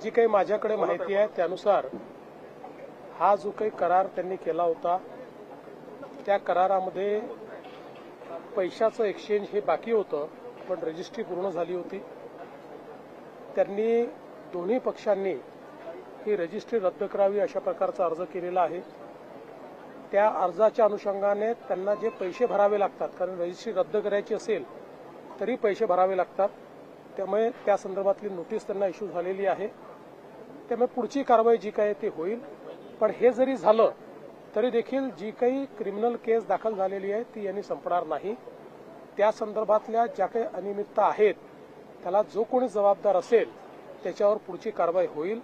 जी काही माझ्याकडे माहिती आहे त्यानुसार हा जो काही करार त्यांनी केला होता त्या करारामध्ये पैशाचं एक्सचेंज हे बाकी होतं, पण रजिस्ट्री पूर्ण झाली होती। त्यांनी दोन्ही पक्षांनी ही रजिस्ट्री रद्द करावी अशा प्रकारचा अर्ज केलेला आहे। त्या अर्जाच्या अनुषंगाने त्यांना जे पैसे भरावे लागतात, कारण रजिस्ट्री रद्द करायची असेल तरी पैसे भरावे लागतात, त्यामुळे त्या संदर्भातली नोटीस त्यांना इश्यू झालेली आहे। त्यामुळे पुढची कारवाई जी काय ते होईल। पण हे जरी झालं तरी देखील जी काही क्रिमिनल केस दाखल झालेली आहे ती यांनी संपणार नाही। त्या संदर्भातल्या ज्या काही अनियमितता आहेत त्याला जो कोणी जबाबदार असेल त्याच्यावर पुढची कारवाई होईल।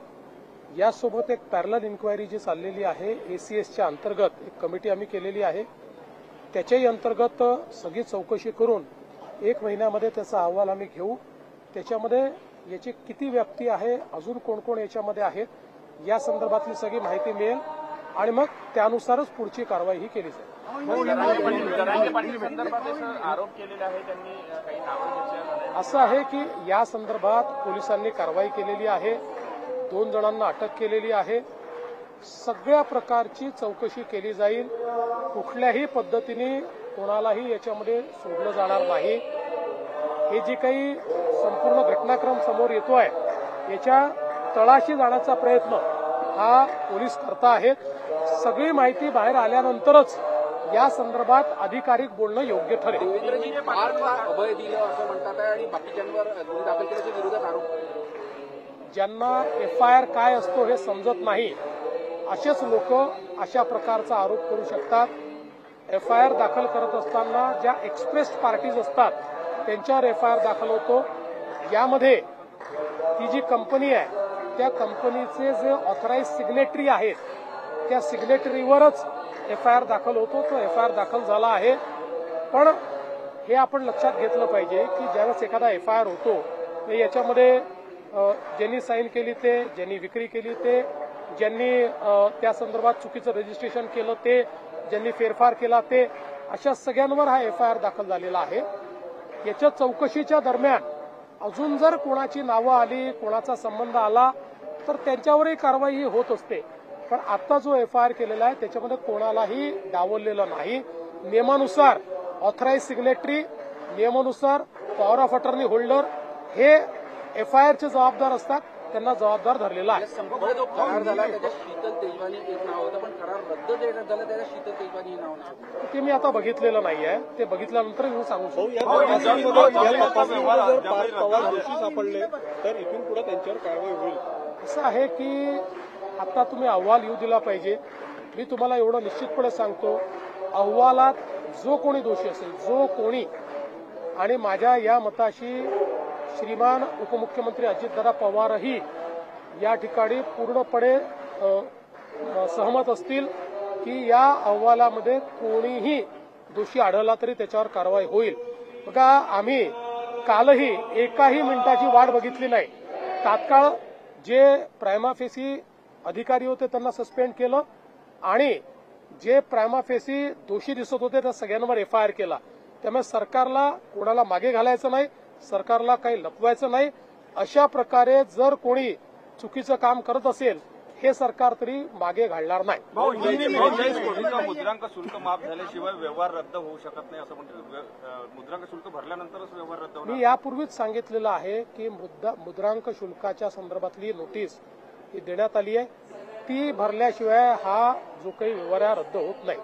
यासोबत एक पॅरलल इन्क्वायरी जी चाललेली आहे एसीएसच्या अंतर्गत एक कमिटी आम्ही केलेली आहे, त्याच्याही अंतर्गत सगळी चौकशी करून 1 महिन्यामध्ये त्याचा अहवाल आम्ही घेऊ। त्याच्यामध्ये याची किती व्याप्ती आहे, अजून कोण कोण याच्यामध्ये आहेत या संदर्भातली सगळी माहिती मिळेल आणि मग त्यानुसारच पुढची कारवाई ही केली जाईल। असं आहे की या संदर्भात पोलिसांनी कारवाई केलेली आहे, 2 जणांना अटक केलेली आहे। सगळ्या प्रकारची चौकशी केली जाईल, कुठल्याही पद्धतीने कोणालाही याच्यामध्ये सोडलं जाणार नाही। हे जी काही संपूर्ण घटनाक्रम समोर येतोय याच्या तळाशी जाण्याचा प्रयत्न हा पोलीस करता आहेत। सगळी माहिती बाहेर आल्यानंतरच या संदर्भात अधिकारिक बोलणं योग्य ठरेल। अभय दिलं असं म्हणतात आणि बाकीच्यांवर गुन्हे दाखल केल्याच्या विरोधात आरोप, ज्यांना एफआयआर काय असतो हे समजत नाही असेच लोक अशा प्रकारचा आरोप करू शकतात। एफआयआर दाखल करत असताना ज्या एक्सप्रेस्ड पार्टीज असतात त्यांच्यावर एफआयआर दाखल होतो। यामध्ये ती जी कंपनी आहे त्या कंपनीचे जे ऑथराइज सिग्नेटरी आहेत त्या सिग्नेटरीवरच एफआयआर दाखल होतो। तो एफआयआर दाखल झाला आहे, पण हे आपण लक्षात घेतलं पाहिजे की ज्यावेळेस एखादा एफआयआर होतो याच्यामध्ये ज्यांनी साईन केली ते, ज्यांनी विक्री केली ते, ज्यांनी त्या संदर्भात चुकीचं रजिस्ट्रेशन केलं ते, ज्यांनी फेरफार केला ते, अशा सगळ्यांवर हा एफआयआर दाखल झालेला आहे। याच्या चौकशीच्या दरम्यान अजून जर कोणाची नावं आली, कोणाचा संबंध आला तर त्यांच्यावरही कारवाई ही होत असते। पण आता जो एफआयआर केलेला आहे त्याच्यामध्ये कोणालाही डावललेलं नाही। नियमानुसार ऑथराइज सिग्नेटरी, नियमानुसार पॉवर ऑफ अटर्नी होल्डर हे एफआयआरचे जबाबदार असतात, त्यांना जबाबदार धरलेला आहे। जो करार झाला त्याच्यात शीतल तेजवानी एक नाव होतं, पण करार रद्द देण्यात झाला त्याच्यात शीतल तेजवानी नाव नाही। ते मी आता बघितलेलं नाहीये, ते बघितल्यानंतर मी सांगू शकतो। सापडले तर इथून पुढे त्यांच्यावर कारवाई होईल। असं आहे की आता तुम्ही अहवाल येऊ दिला पाहिजे। मी तुम्हाला एवढं निश्चितपणे सांगतो, अहवालात जो कोणी दोषी असेल, जो कोणी, आणि माझ्या या मताशी श्रीमान उपमुख्यमंत्री अजितदादा पवारही या ठिकाणी पूर्णपणे सहमत असतील की या अहवालामध्ये कोणीही दोषी आढळला तरी त्याच्यावर कारवाई होईल। बघा, आम्ही कालही एकाही मिनिटाची वाट बघितली नाही। तात्काळ जे प्रायमा फेसी अधिकारी होते त्यांना सस्पेंड केलं आणि जे प्रायमा फेसी दोषी दिसत होते त्या सगळ्यांवर एफआयआर केला। त्यामुळे सरकारला कोणाला मागे घालायचं नाही, सरकारला काही लपवायचं नाही। अशा प्रकारे जर कोणी चुकीचं काम करत असेल हे सरकार तरी मागे घालणार नाही। मुद्रांक शुल्क माफ झाल्याशिवाय व्यवहार रद्द होऊ शकत नाही असं म्हणतात। मुद्रांक शुल्क भरल्यानंतरच व्यवहार रद्द होणार। मी यापूर्वीच सांगितलेलं आहे की मुद्रांक शुल्काच्या संदर्भातली नोटीस ही देण्यात आली आहे, ती भरल्याशिवाय हा जो काही व्यवहार रद्द होत नाही।